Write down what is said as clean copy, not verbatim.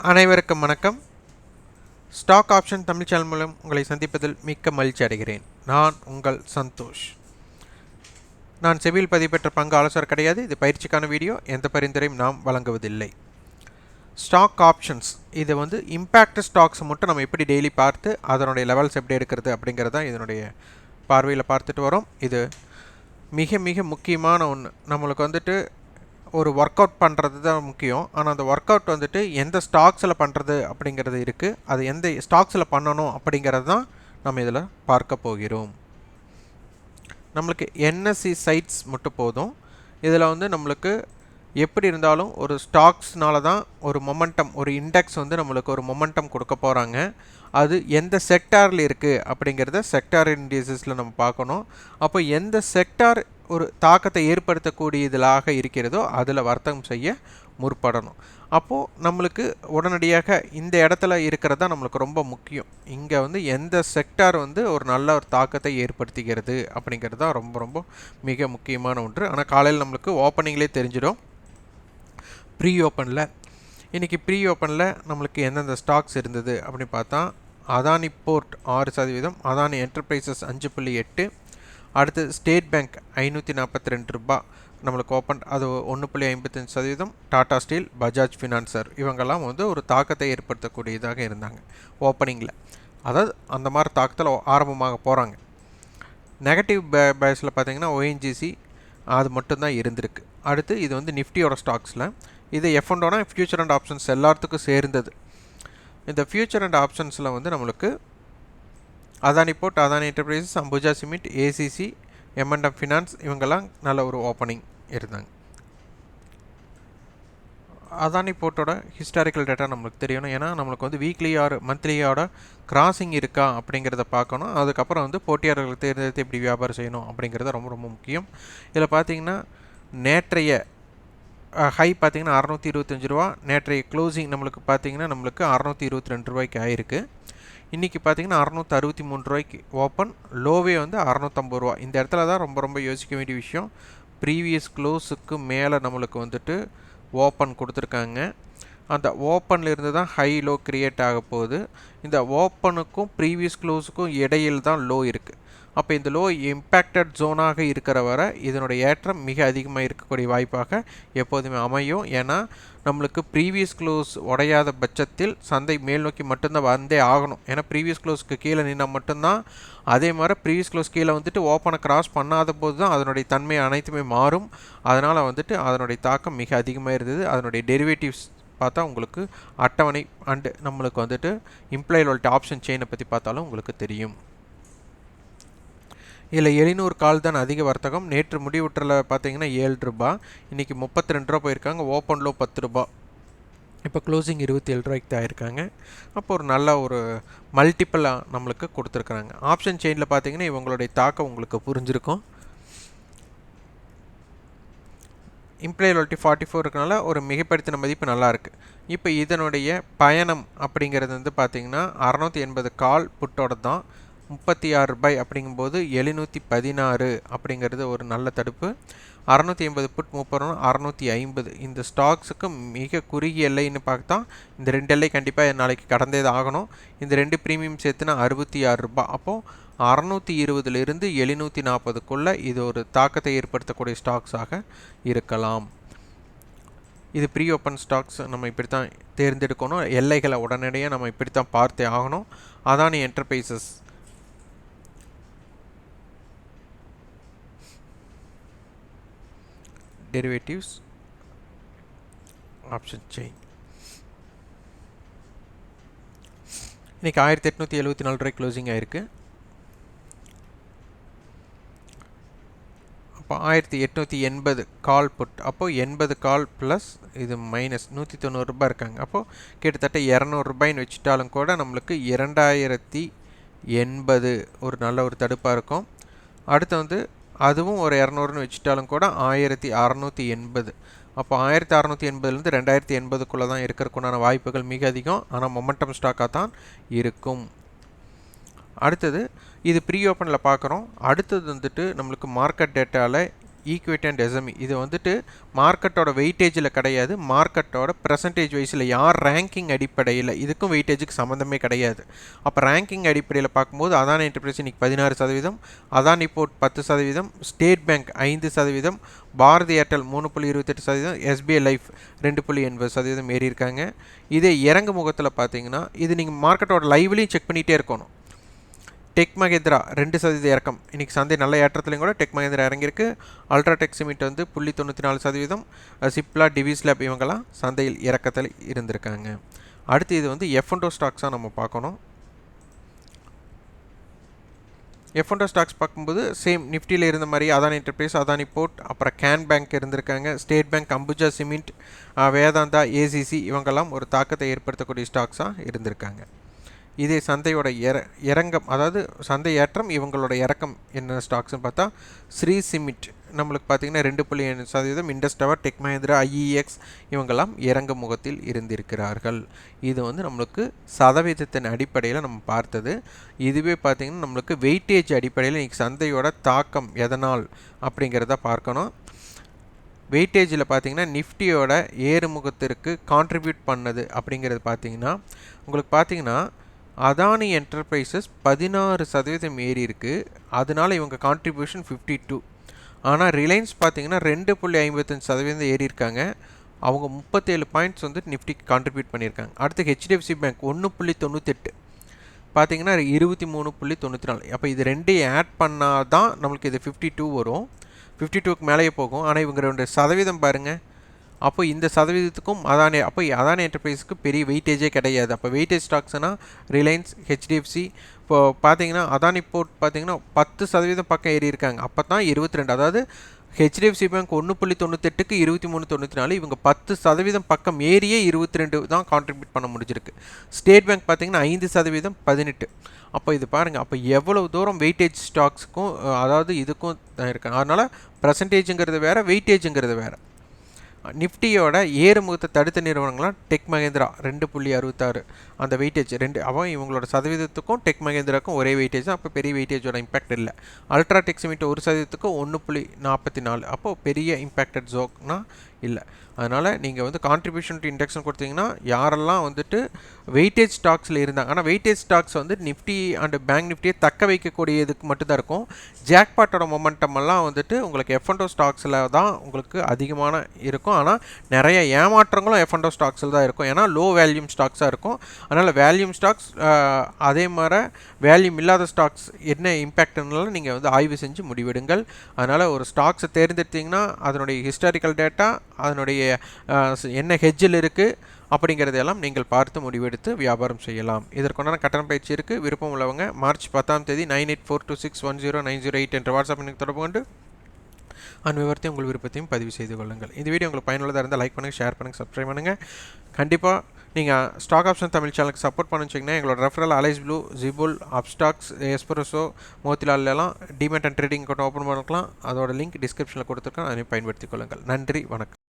அனைவருக்கும் வணக்கம். Stock option Tamil channel மூலம் உங்களை சந்திப்பதில் மிக்க மகிழ்ச்சி அடைகிறேன். நான் உங்கள் சந்தோஷ். நான் செபியில் பதிவு பெற்ற பங்கு ஆலோசகர் கிடையாது. இது பயிற்சிக்கான வீடியோ. எந்த பரிந்துரையும் நாம் வழங்குவதில்லை. ஸ்டாக் ஆப்ஷன்ஸ் இது இம்பேக்ட் ஸ்டாக்ஸ் மட்டும் நம்ம எப்படி டெய்லி பார்த்து அதனுடைய லெவல்ஸ் எப்படி எடுக்கிறது அப்படிங்கிறதான் இதனுடைய பார்வையில் பார்த்துட்டு வரோம். இது மிக மிக முக்கியமான ஒன்று. நம்மளுக்கு ஒரு ஒர்க் அவுட் பண்ணுறது தான் முக்கியம். ஆனால் அந்த ஒர்க் அவுட் எந்த ஸ்டாக்ஸில் பண்ணுறது அப்படிங்கிறது இருக்குது. அது எந்த ஸ்டாக்ஸில் பண்ணணும் அப்படிங்கிறது தான் நம்ம இதில் பார்க்க போகிறோம். நம்மளுக்கு என்எஸ்சி சைட்ஸ் மட்டும் போதும். இதில் நம்மளுக்கு எப்படி இருந்தாலும் ஒரு ஸ்டாக்ஸ்னால தான் ஒரு மொமெண்டம், ஒரு இண்டெக்ஸ் நம்மளுக்கு ஒரு மொமெண்டம் கொடுக்க போகிறாங்க. அது எந்த செக்டாரில் இருக்குது அப்படிங்கிறத செக்டார் இண்டிசஸில் நம்ம பார்க்கணும். அப்போ எந்த செக்டார் ஒரு தாக்கத்தை ஏற்படுத்தக்கூடியதாக இருக்கிறதோ அதில் வர்த்தகம் செய்ய முற்படணும். அப்போது நம்மளுக்கு உடனடியாக இந்த இடத்துல இருக்கிறது தான் நம்மளுக்கு ரொம்ப முக்கியம். இங்கே எந்த செக்டார் ஒரு நல்ல ஒரு தாக்கத்தை ஏற்படுத்துகிறது அப்படிங்கிறது தான் ரொம்ப ரொம்ப மிக முக்கியமான ஒன்று. ஆனால் காலையில் நம்மளுக்கு ஓப்பனிங்லேயே தெரிஞ்சிடும். ப்ரீ ஓப்பனில் இன்றைக்கி ப்ரீ ஓப்பனில் நம்மளுக்கு எந்தெந்த ஸ்டாக்ஸ் இருந்தது அப்படின்னு பார்த்தா, அதானி போர்ட் 6%, அதானி என்டர்பிரைசஸ் 5.8, அடுத்து ஸ்டேட் பேங்க் 542 ரூபாய் நம்மளுக்கு ஓப்பன், அது 1.55%. டாடா ஸ்டீல், பஜாஜ் ஃபினான்சர் இவங்கெல்லாம் ஒரு தாக்கத்தை ஏற்படுத்தக்கூடியதாக இருந்தாங்க ஓப்பனிங்கில். அதாவது அந்த மாதிரி தாக்கத்தில் ஆரம்பமாக போகிறாங்க. நெகட்டிவ் பேஸில் பார்த்தீங்கன்னா ஓஎன்ஜிசி அது மட்டும்தான் இருந்திருக்கு. அடுத்து இது நிஃப்டியோட ஸ்டாக்ஸில் இது எஃப்எண்டோனா ஃபியூச்சர் அண்ட் ஆப்ஷன்ஸ் எல்லாத்துக்கும் சேர்ந்தது. இந்த ஃபியூச்சர் அண்ட் ஆப்ஷன்ஸில் நம்மளுக்கு Adani Port, Adani Enterprises, Ambuja Cement, ACC, M&M Finance இவங்கெல்லாம் நல்ல ஒரு ஓப்பனிங் இருந்தாங்க. அதானி போர்ட்டோட ஹிஸ்டாரிக்கல் டேட்டா நம்மளுக்கு தெரியணும். ஏன்னா நம்மளுக்கு வீக்லி ஆர் மந்த்லியோட கிராசிங் இருக்கா அப்படிங்கிறத பார்க்கணும். அதுக்கப்புறம் போட்டியாளர்களுக்கு தேர்ந்தெடுத்து எப்படி வியாபாரம் செய்யணும் அப்படிங்கிறது ரொம்ப ரொம்ப முக்கியம். இதில் பார்த்தீங்கன்னா நேற்றைய ஹை பார்த்தீங்கன்னா 625 ரூபா, நேற்றைய க்ளோசிங் நம்மளுக்கு பார்த்தீங்கன்னா நம்மளுக்கு 622 ரூபாய்க்கு ஆயிருக்கு. இன்றைக்கி பார்த்தீங்கன்னா 663 ரூபாய்க்கு ஓப்பன், லோவே 650 ரூபா. இந்த இடத்துல தான் ரொம்ப ரொம்ப யோசிக்க வேண்டிய விஷயம். ப்ரீவியஸ் க்ளோஸுக்கு மேலே நம்மளுக்கு ஓப்பன் கொடுத்துருக்காங்க. அந்த ஓப்பனில் இருந்து தான் ஹை லோ க்ரியேட் ஆக போகுது. இந்த ஓப்பனுக்கும் ப்ரீவியஸ் க்ளோஸுக்கும் இடையில் தான் லோ இருக்குது. அப்போ இந்த லோ இம்பேக்டட் ஜோனாக இருக்கிற வரை இதனுடைய ஏற்றம் மிக அதிகமாக இருக்கக்கூடிய வாய்ப்பாக எப்போதுமே அமையும். ஏன்னா நம்மளுக்கு ப்ரீவியஸ் க்ளோஸ் உடையாத பட்சத்தில் சந்தை மேல் நோக்கி மட்டும்தான் வந்தே ஆகணும். ஏன்னா ப்ரீவியஸ் க்ளோஸ்க்கு கீழே நின்னால் மட்டும்தான். அதே மாதிரி ப்ரீவியஸ் க்ளோஸ் கீழே ஓப்பனை கிராஸ் பண்ணாத போது தான் அதனுடைய தன்மை அனைத்துமே மாறும். அதனால் அதனுடைய தாக்கம் மிக அதிகமாக இருந்தது. அதனுடைய டெரிவேட்டிவ்ஸ் பார்த்தா உங்களுக்கு அட்டவணை அண்டு நம்மளுக்கு இம்ப்ளாய் வோல்ட் ஆப்ஷன் செயினை பற்றி பார்த்தாலும் உங்களுக்கு தெரியும். இதில் 700 கால் தான் அதிக வர்த்தகம். நேற்று முடிவுற்றில் பார்த்தீங்கன்னா 7 ரூபா, இன்றைக்கி 32 ரூபா போயிருக்காங்க. ஓப்பன்லோ 10 ரூபா, இப்போ க்ளோசிங் 27 ரூபாய்க்கு தான் ஆயிருக்காங்க. அப்போ ஒரு நல்ல ஒரு மல்டிப்பிளாக நம்மளுக்கு கொடுத்துருக்குறாங்க. ஆப்ஷன் செயினில் பார்த்தீங்கன்னா இவங்களுடைய தாக்கம் உங்களுக்கு புரிஞ்சிருக்கும். இம்ப்ளாய் வோல்ட்டி 44 இருக்கனால ஒரு மிகைப்படுத்தின மதிப்பு நல்லாயிருக்கு. இப்போ இதனுடைய பயணம் அப்படிங்கிறது பார்த்தீங்கன்னா 680 கால் புட்டோட தான் 36 ரூபாய் அப்படிங்கும்போது 716 அப்படிங்கிறது ஒரு நல்ல தடுப்பு. 680 புட் 30 650. இந்த ஸ்டாக்ஸுக்கு மிக குறுகிய எல்லைன்னு பார்த்தா இந்த 2 எல்லை கண்டிப்பாக நாளைக்கு கடந்தே ஆகணும். இந்த 2 ப்ரீமியம் சேர்த்துனா 66 ரூபாய். அப்போது 620லிருந்து 740க்குள்ளே இது ஒரு தாக்கத்தை ஏற்படுத்தக்கூடிய ஸ்டாக்ஸாக இருக்கலாம். இது ப்ரீ ஓப்பன் ஸ்டாக்ஸ் நம்ம இப்படி தான் தேர்ந்தெடுக்கணும். எல்லைகளை உடனடியாக நம்ம இப்படி தான் பார்த்தே ஆகணும். Adani enterprises derivatives option chain இன்றைக்கி 1874 ரூபாய் க்ளோசிங் ஆகிருக்கு. அப்போ 1880 கால் புட், அப்போது 80 கால் ப்ளஸ் இது மைனஸ் 190 ரூபாய் இருக்காங்க. அப்போது கிட்டத்தட்ட 200 ரூபாய்ன்னு வச்சுட்டாலும் கூட நம்மளுக்கு 2080 ஒரு நல்ல ஒரு தடுப்பாக இருக்கும். அடுத்து அதுவும் ஒரு 200ன்னு வச்சுட்டாலும் கூட 1680. அப்போ 1680லேருந்து 2080க்குள்ளே தான் இருக்கிறதுக்குண்டான வாய்ப்புகள் மிக அதிகம். ஆனால் மொமெண்டம் ஸ்டாக்காக தான் இருக்கும். அடுத்தது இது ப்ரீ ஓப்பனில் பார்க்குறோம். அடுத்தது நம்மளுக்கு மார்க்கெட் டேட்டாவில் ஈக்விட்டி அண்ட் எஸ்எம்இ இது வந்துட்டு மார்க்கெட்டோட வெயிட்டேஜில் கிடையாது, மார்க்கெட்டோட பெர்சன்டேஜ் வைஸில் யார் ரேங்கிங் அடிப்படையில், இதுக்கும் வெயிட்டேஜுக்கு சம்மந்தமே கிடையாது. அப்போ ரேங்கிங் அடிப்படையில் பார்க்கும்போது அதானி என்டர்பிரைஸ் இன்றைக்கி 16%, Adani Port 10%, State Bank 5%, Bharti Airtel 3.28%, SBI Life 2.80% ஏறி இருக்காங்க. இதே இறங்கு முகத்தில் பார்த்தீங்கன்னா இது நீங்கள் மார்க்கெட்டோட லைவ்லையும் செக் பண்ணிகிட்டே இருக்கணும். டெக் மஹேந்திரா 2% இறக்கம், இன்றைக்கி சந்தை நல்ல ஏற்றத்துலையும் கூட டெக் மஹேந்திரா இறங்கியிருக்கு. அல்ட்ராடெக் சிமெண்ட் வந்து 0.94%, சிப்லா, டிவிஸ் லேப் இவங்கெல்லாம் சந்தையில் இறக்கத்தில் இருந்திருக்காங்க. அடுத்து இது வந்து F&O ஸ்டாக்ஸாக நம்ம பார்க்கணும். F&O ஸ்டாக்ஸ் பார்க்கும்போது சேம் நிஃப்டியில் இருந்த மாதிரி அதானி என்டர்பிரைஸ், அதானி போர்ட், அப்புறம் கேன் பேங்க் இருந்திருக்காங்க. State bank, Ambuja cement, Vedanta, ACC இவங்கெல்லாம் ஒரு தாக்கத்தை ஏற்படுத்தக்கூடிய ஸ்டாக்ஸாக இருந்திருக்காங்க. இதே சந்தையோட இறங்கம், அதாவது சந்தை ஏற்றம், இவங்களோட இறக்கம் என்ன ஸ்டாக்ஸ்னு பார்த்தா ஸ்ரீ சிமெண்ட் நம்மளுக்கு பார்த்தீங்கன்னா 2.7%, Indus Tower, Tech Mahindra, IEX இவங்கெல்லாம் இறங்கு முகத்தில் இருந்திருக்கிறார்கள். இது வந்து நம்மளுக்கு சதவீதத்தின் அடிப்படையில் நம்ம பார்த்தது. இதுவே பார்த்திங்கன்னா நம்மளுக்கு வெயிட்டேஜ் அடிப்படையில் இன்றைக்கி சந்தையோட தாக்கம் எதனால் அப்படிங்கிறத பார்க்கணும். வெயிட்டேஜில் பார்த்திங்கன்னா நிஃப்டியோட ஏறுமுகத்திற்கு கான்ட்ரிபியூட் பண்ணது அப்படிங்கிறது பார்த்திங்கன்னா உங்களுக்கு பார்த்திங்கன்னா அதானி என்டர்பிரைசஸ் 16% ஏறி இருக்குது, அதனால் இவங்க கான்ட்ரிபியூஷன் 52. ஆனால் ரிலையன்ஸ் பார்த்திங்கன்னா 2.55% ஏறி இருக்காங்க, அவங்க 37 பாயிண்ட்ஸ் வந்து நிஃப்டிக்கு கான்ட்ரிபியூட் பண்ணியிருக்காங்க. அடுத்து ஹெச்டிஎஃப்சி பேங்க் 1.98 பார்த்திங்கன்னா 23.94. அப்போ இது ரெண்டையும் ஆட் பண்ணால் தான் நம்மளுக்கு இது 52 வரும், 52க்கு மேலேயே போகும். ஆனால் இவங்க 2 சதவீதம் பாருங்கள், அப்போ இந்த சதவீதத்துக்கும் அதானி என்டர்பிரைஸுக்கு பெரிய வெயிட்டேஜே கிடையாது. அப்போ வெயிட்டேஜ் ஸ்டாக்ஸ்னால் ரிலையன்ஸ், ஹெச்டிஎஃப்சி. இப்போ பார்த்தீங்கன்னா அதானி போர்ட் பார்த்தீங்கன்னா 10% பக்கம் ஏறி இருக்காங்க, அப்போ தான் 22. அதாவது ஹெச்டிஎஃப்சி பேங்க் 1.98க்கு 23.94, இவங்க 10% பக்கம் ஏறியே 22 தான் கான்ட்ரிபியூட் பண்ண முடிஞ்சிருக்கு. ஸ்டேட் பேங்க் பார்த்தீங்கன்னா 5%, 18. அப்போ இது பாருங்கள், அப்போ எவ்வளவு தூரம் வெயிட்டேஜ் ஸ்டாக்ஸுக்கும் அதாவது இதுக்கும் இருக்காங்க. அதனால் பர்சன்டேஜுங்கிறது வேறு, வெயிட்டேஜுங்கிறது வேறு. நிஃப்டியோட ஏறுமுகத்தை தடுத்த நிறுவனங்களாம் டெக் மஹேந்திரா 2.66 அந்த வெயிட்டேஜ் 2. அவன் இவங்களோட சதவீதத்துக்கும் டெக் மஹேந்திராக்கும் ஒரே வெயிட்டேஜ் தான், அப்போ பெரிய வெயிட்டேஜோட இம்பாக்ட் இல்லை. அல்ட்ராடெக் சிமெண்ட் 1%க்கு 1.44, அப்போது பெரிய இம்பேக்டட் ஜோக்னா இல்லை. அதனால் நீங்கள் வந்து கான்ட்ரிபியூஷன் டு இண்டெக்ஸ்னு கொடுத்தீங்கன்னா யாரெல்லாம் வந்துட்டு வெயிட்டேஜ் ஸ்டாக்ஸில் இருந்தாங்க, ஆனால் வெயிட்டேஜ் ஸ்டாக்ஸ் வந்து நிஃப்டி அண்ட் பேங்க் நிஃப்டியை தக்க வைக்கக்கூடியதுக்கு மட்டும்தான் இருக்கும். ஜாக்பாட்டோட மொமெண்டம் எல்லாம் வந்துட்டு உங்களுக்கு F&O ஸ்டாக்ஸில் தான் உங்களுக்கு அதிகமான இருக்கும். ஆனால் நிறைய ஏமாற்றங்களும் F&O ஸ்டாக்ஸில் தான் இருக்கும், ஏன்னா லோ வேல்யூம் ஸ்டாக்ஸாக இருக்கும். அதனால் வேல்யூம் ஸ்டாக்ஸ் அதே மாதிரி வேல்யூம் இல்லாத ஸ்டாக்ஸ் என்ன இம்பேக்ட்னாலும் நீங்கள் வந்து ஆய்வு செஞ்சு முடிவெடுங்கள். அதனால் ஒரு ஸ்டாக்ஸை தேர்ந்தெடுத்திங்கன்னா அதனுடைய ஹிஸ்டாரிக்கல் டேட்டா, அதனுடைய என்ன ஹெட்ஜில் இருக்குது அப்படிங்கிறதெல்லாம் நீங்கள் பார்த்து முடிவெடுத்து வியாபாரம் செய்யலாம். இதற்குண்டான கட்டண பயிற்சி இருக்குது. விருப்பம் உள்ளவங்க மார்ச் 10 9842610908 என்ற வாட்ஸ்அப் எனக்கு தொடர்பு கொண்டு விவரத்தையும் உங்கள் விருப்பத்தையும் பதிவு செய்து கொள்ளுங்கள். இந்த வீடியோ உங்களுக்கு பயனுள்ளதாக இருந்தால் லைக் பண்ணுங்கள், ஷேர் பண்ணுங்கள், சப்ஸ்கிரைப் பண்ணுங்கள். கண்டிப்பாக நீங்கள் ஸ்டாக் ஆப்ஷன் தமிழ் சேனலுக்கு சப்போர்ட் பண்ணிச்சிங்கன்னா எங்களோட referral Alice Blue, Zebull, Upstox, Espresso, மோத்திலாலெல்லாம் demat and trading account open பண்ணிக்கலாம். அதோட லிங்க் டிஸ்கிரிப்ஷனில் கொடுத்துருக்கேன், அதை பயன்படுத்திக் கொள்ளுங்கள். நன்றி, வணக்கம்.